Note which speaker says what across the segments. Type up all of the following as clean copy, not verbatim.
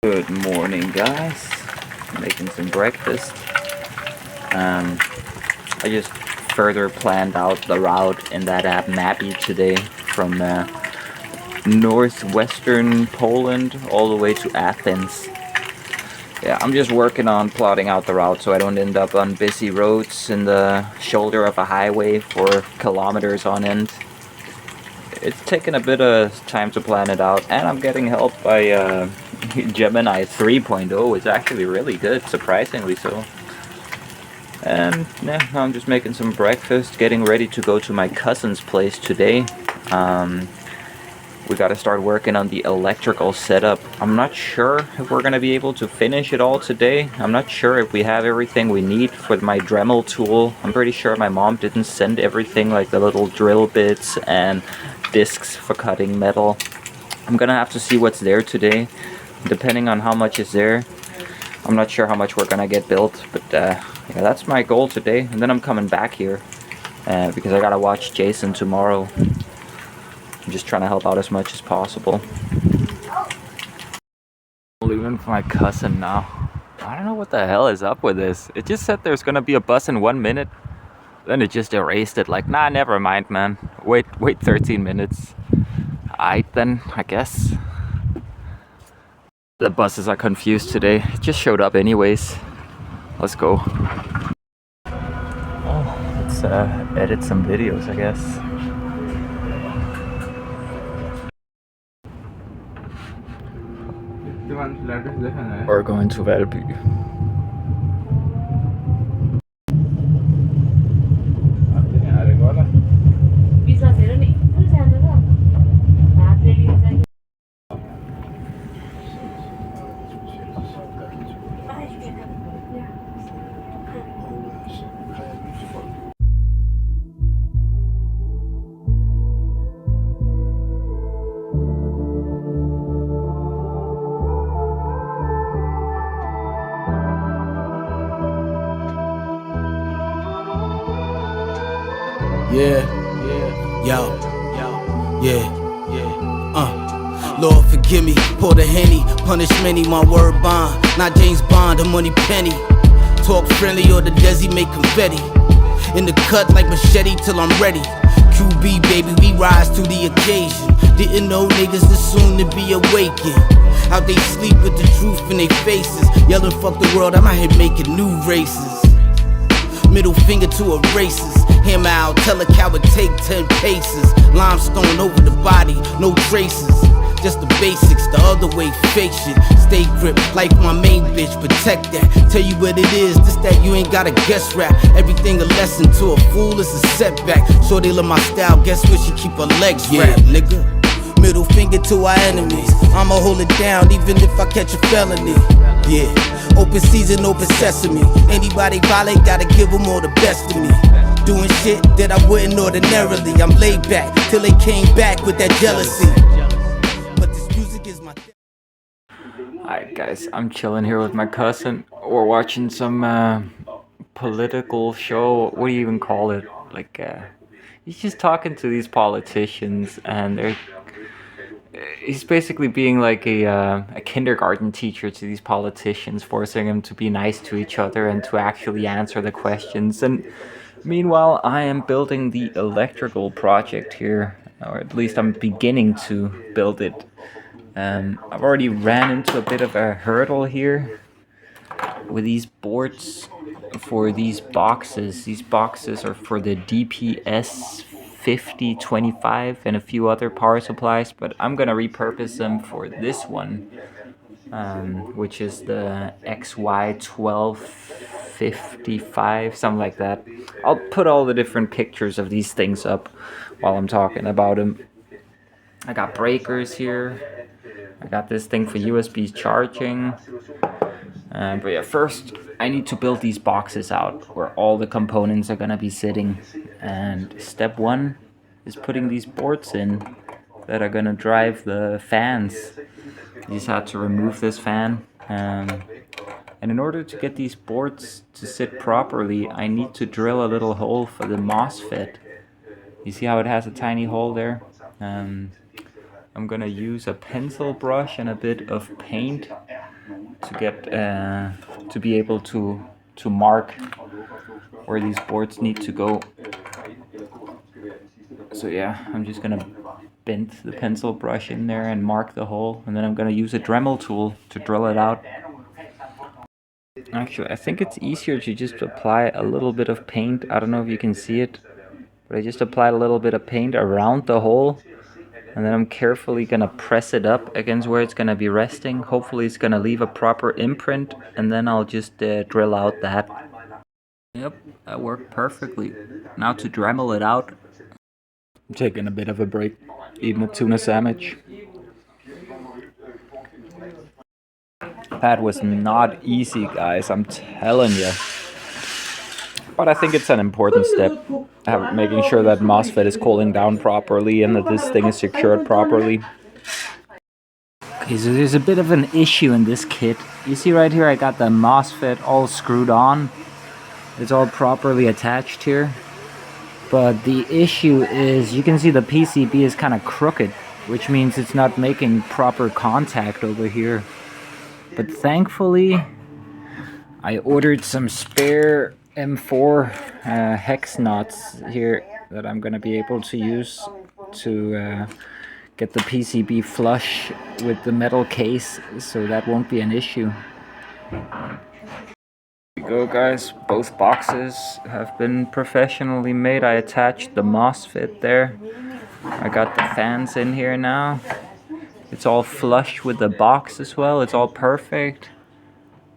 Speaker 1: Good morning, guys. Making some breakfast. I just further planned out the route in that app Mappy today from northwestern Poland all the way to Athens. Yeah, I'm just working on plotting out the route so I don't end up on busy roads in the shoulder of a highway for kilometers on end. It's taken a bit of time to plan it out, and I'm getting help by Gemini 3.0. It's actually really good, surprisingly so. And yeah, I'm just making some breakfast, getting ready to go to my cousin's place today. We gotta start working on the electrical setup. I'm not sure if we're gonna be able to finish it all today. I'm not sure if we have everything we need for my Dremel tool. I'm pretty sure my mom didn't send everything, like the little drill bits and discs for cutting metal. I'm gonna have to see what's there today. Depending on how much is there, I'm not sure how much we're gonna get built, but yeah, that's my goal today. And then I'm coming back here because I gotta watch Jason tomorrow. I'm just trying to help out as much as possible. Leaving for my cousin now. I don't know what the hell is up with this. It just said there's gonna be a bus in 1 minute. Then it just erased it, like, nah, never mind, man. Wait 13 minutes. Aight then, I guess. The buses are confused today. It just showed up anyways. Let's go. Oh, let's edit some videos, I guess. We're going to Valby.
Speaker 2: Lord forgive me, pour the Henny, punish many, my word bond. Not James Bond, a money penny. Talk friendly or the Desi make confetti. In the cut like machete till I'm ready. QB baby, we rise to the occasion. Didn't know niggas this soon to be awakened. Out they sleep with the truth in their faces. Yelling fuck the world, I'm out here making new races. Middle finger to a racist. Hammer out, tell a coward take 10 paces. Limestone over the body, no traces. Just the basics, the other way, fake shit. Stay gripped like my main bitch, protect that. Tell you what it is, this that you ain't gotta guess rap. Everything a lesson to a fool is a setback. So they love my style, guess what, she keep her legs wrapped, nigga. Middle finger to our enemies. I'ma hold it down even if I catch a felony. Yeah, open season, open sesame. Anybody violate, gotta give them all the best of me. Doing shit that I wouldn't ordinarily. I'm laid back till they came back with that jealousy. But this music is my...
Speaker 1: Alright guys, I'm chilling here with my cousin. We're watching some political show. What do you even call it? Like, he's just talking to these politicians, and he's basically being like a kindergarten teacher to these politicians, forcing them to be nice to each other and to actually answer the questions. And meanwhile, I am building the electrical project here, or at least I'm beginning to build it. I've already ran into a bit of a hurdle here with these boards for these boxes. These boxes are for the DPS 5025 and a few other power supplies, but I'm gonna repurpose them for this one, which is the XY1255, something like that. I'll put all the different pictures of these things up while I'm talking about them. I got breakers here. I got this thing for USB charging. But yeah, first I need to build these boxes out where all the components are gonna be sitting. And step one is putting these boards in that are gonna drive the fans. You just have to remove this fan. And in order to get these boards to sit properly, I need to drill a little hole for the MOSFET. You see how it has a tiny hole there? I'm gonna use a pencil brush and a bit of paint to get to be able to mark where these boards need to go. So yeah, I'm just gonna bend the pencil brush in there and mark the hole, and then I'm gonna use a Dremel tool to drill it out. Actually, I think it's easier to just apply a little bit of paint. I don't know if you can see it, but I just applied a little bit of paint around the hole, and then I'm carefully gonna press it up against where it's gonna be resting. Hopefully it's gonna leave a proper imprint, and then I'll just drill out that. Yep, that worked perfectly. Now to Dremel it out. I'm taking a bit of a break, eating a tuna sandwich. That was not easy, guys, I'm telling you. But I think it's an important step, making sure that MOSFET is cooling down properly and that this thing is secured properly. Okay, so there's a bit of an issue in this kit. You see right here, I got the MOSFET all screwed on. It's all properly attached here. But the issue is, you can see the PCB is kind of crooked, which means it's not making proper contact over here. But thankfully, I ordered some spare M4 hex nuts here that I'm gonna be able to use to get the PCB flush with the metal case, so that won't be an issue. Here we go, guys. Both boxes have been professionally made. I attached the MOSFET there. I got the fans in here now. It's all flush with the box as well. It's all perfect.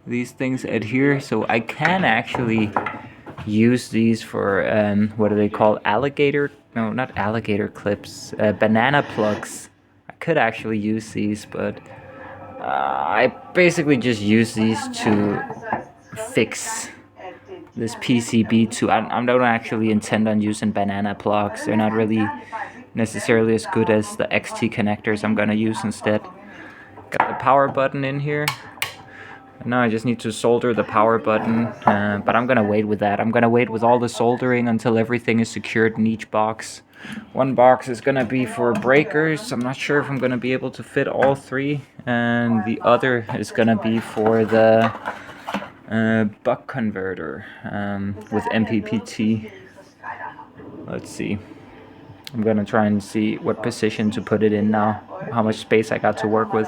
Speaker 1: These things adhere, so I can actually use these for what do they call, alligator? No, not alligator clips. Banana plugs. I could actually use these, but I basically just use these to fix this PCB too. I don't actually intend on using banana plugs. They're not really necessarily as good as the XT connectors I'm gonna use instead. Got the power button in here. Now I just need to solder the power button, but I'm gonna wait with that. I'm gonna wait with all the soldering until everything is secured in each box. One box is gonna be for breakers. I'm not sure if I'm gonna be able to fit all three, and the other is gonna be for the buck converter with MPPT. Let's see. I'm gonna try and see what position to put it in now, how much space I got to work with.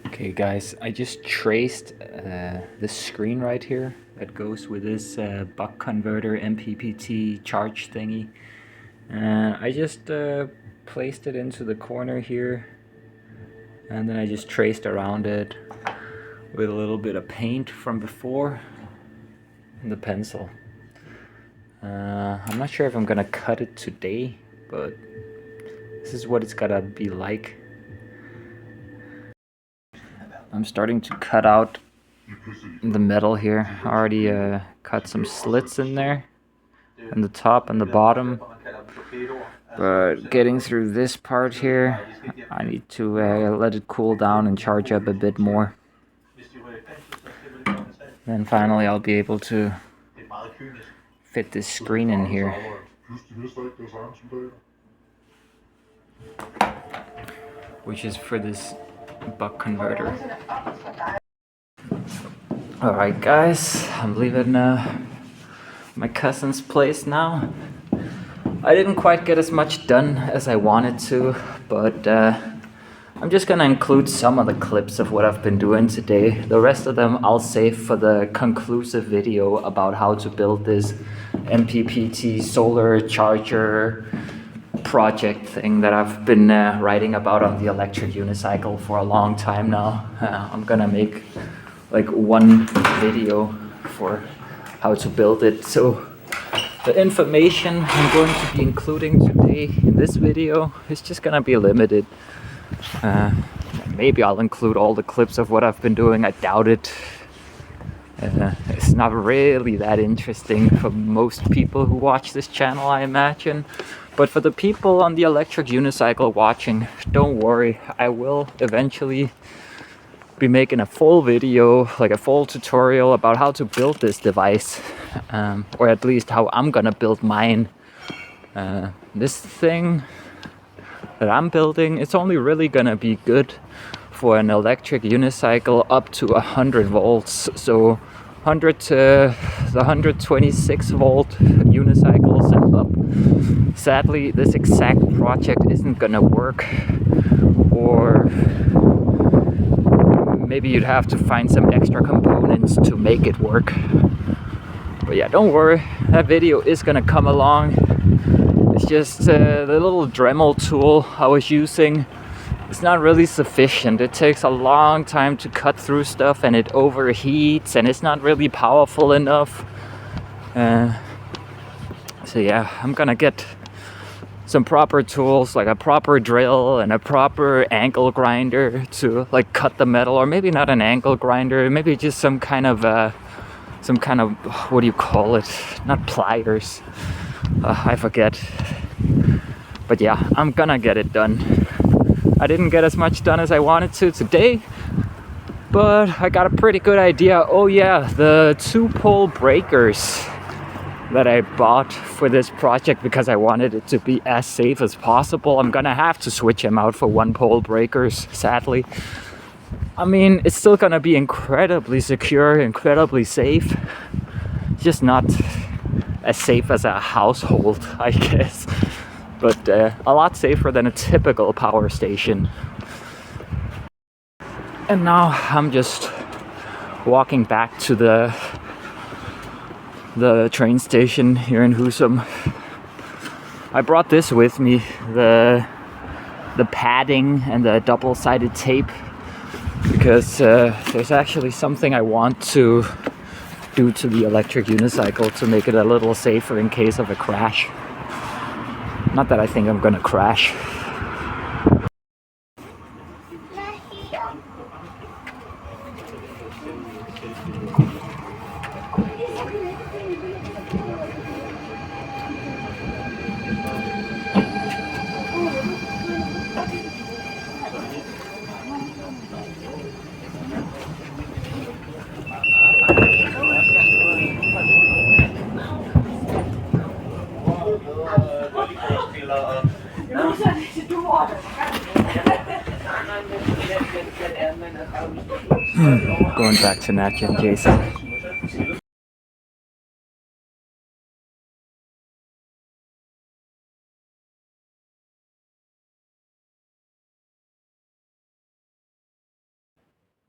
Speaker 1: Okay guys, I just traced this screen right here that goes with this buck converter MPPT charge thingy. And I just placed it into the corner here, and then I just traced around it with a little bit of paint from before and the pencil. I'm not sure if I'm gonna cut it today, but this is what it's gotta be like. I'm starting to cut out the metal here. I already cut some slits in there, on the top and the bottom. But getting through this part here, I need to let it cool down and charge up a bit more. Then finally I'll be able to fit this screen in here. Which is for this buck converter. Alright guys, I'm leaving my cousin's place now. I didn't quite get as much done as I wanted to, but I'm just gonna include some of the clips of what I've been doing today. The rest of them I'll save for the conclusive video about how to build this MPPT solar charger project thing that I've been writing about on the electric unicycle for a long time now. I'm gonna make like one video for how to build it. So the information I'm going to be including today in this video is just gonna be limited. Maybe I'll include all the clips of what I've been doing. I doubt it. It's not really that interesting for most people who watch this channel, I imagine. But for the people on the electric unicycle watching, don't worry, I will eventually be making a full video, like a full tutorial about how to build this device, or at least how I'm gonna build mine. This thing that I'm building, it's only really gonna be good for an electric unicycle up to 100 volts. So 100 to the 126 volt unicycles and up. Sadly, this exact project isn't gonna work, or maybe you'd have to find some extra components to make it work. But yeah, don't worry, that video is gonna come along. It's just the little Dremel tool I was using, it's not really sufficient. It takes a long time to cut through stuff and it overheats and it's not really powerful enough. So yeah, I'm gonna get some proper tools, like a proper drill and a proper angle grinder to like cut the metal, or maybe not an angle grinder, maybe just some kind of what do you call it? Not pliers. I forget. But yeah, I'm gonna get it done. I didn't get as much done as I wanted to today, but I got a pretty good idea. Oh yeah, the 2-pole breakers that I bought for this project because I wanted it to be as safe as possible. I'm gonna have to switch them out for 1-pole breakers, sadly. I mean, it's still gonna be incredibly secure, incredibly safe. Just not as safe as a household, I guess. But a lot safer than a typical power station. And now I'm just walking back to the train station here in Husum. I brought this with me, the padding and the double-sided tape, because there's actually something I want to do to the electric unicycle to make it a little safer in case of a crash. Not that I think I'm gonna crash. Going back to Natcha and Jason.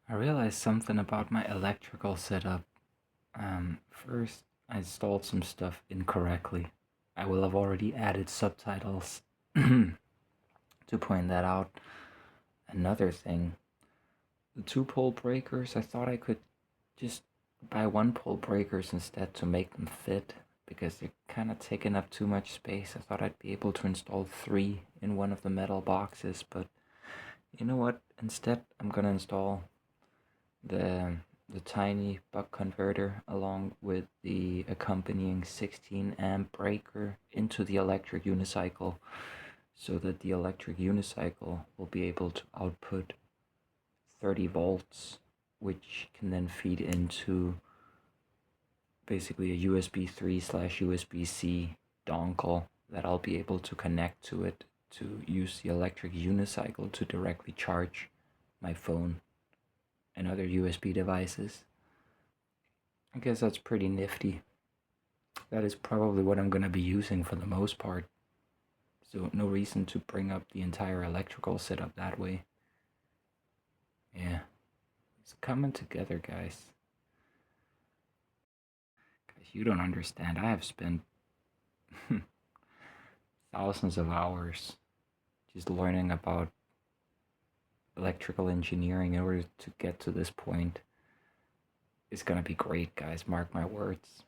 Speaker 1: I realized something about my electrical setup. First, I installed some stuff incorrectly. I will have already added subtitles to point that out. Another thing, the 2-pole breakers, I thought I could just buy 1-pole breakers instead to make them fit, because they're kind of taking up too much space. I thought I'd be able to install 3 in one of the metal boxes, but you know what? Instead, I'm gonna install the tiny buck converter along with the accompanying 16 amp breaker into the electric unicycle, so that the electric unicycle will be able to output 30 volts, which can then feed into basically a USB 3/USB-C dongle that I'll be able to connect to it to use the electric unicycle to directly charge my phone and other USB devices. I guess that's pretty nifty. That is probably what I'm gonna be using for the most part. So no reason to bring up the entire electrical setup that way. Yeah, it's coming together, guys. Guys, you don't understand. I have spent thousands of hours just learning about electrical engineering in order to get to this point. It's gonna be great, guys. Mark my words.